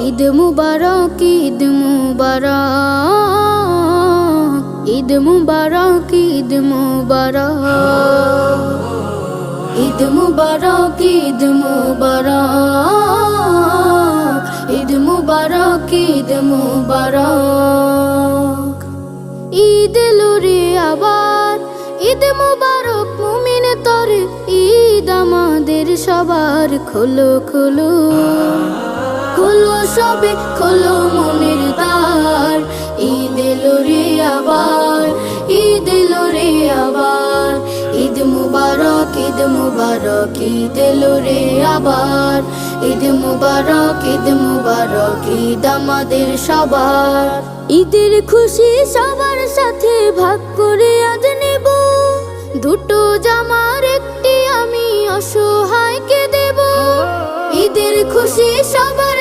ঈদ মুবারক, ঈদ মুবারক, ঈদ মুবারক, ঈদ মুবারক, ঈদ মুবারক, ঈদ মুবারক, ঈদ মুবারক, ঈদ মুবারক। ঈদ এলো রে আবার, ঈদ মুবারক মুমিন তরে, ঈদ আমাদের সবার। খোলো খোলো খোলো সবে খোলো মনের দ্বার, ঈদ এলো রে আবার, ঈদ এলো রে আবার। ঈদ মুবারক, ঈদ মুবারক, ঈদ এলো রে আবার। ঈদ মুবারক, ঈদ মুবারক, ঈদ আমাদের সবার। ঈদের খুশি সবার সাথে ভাগ করে আজ নেব, দুটো জামার একটি আমি অসহায়কে দেব। ঈদের খুশি সবার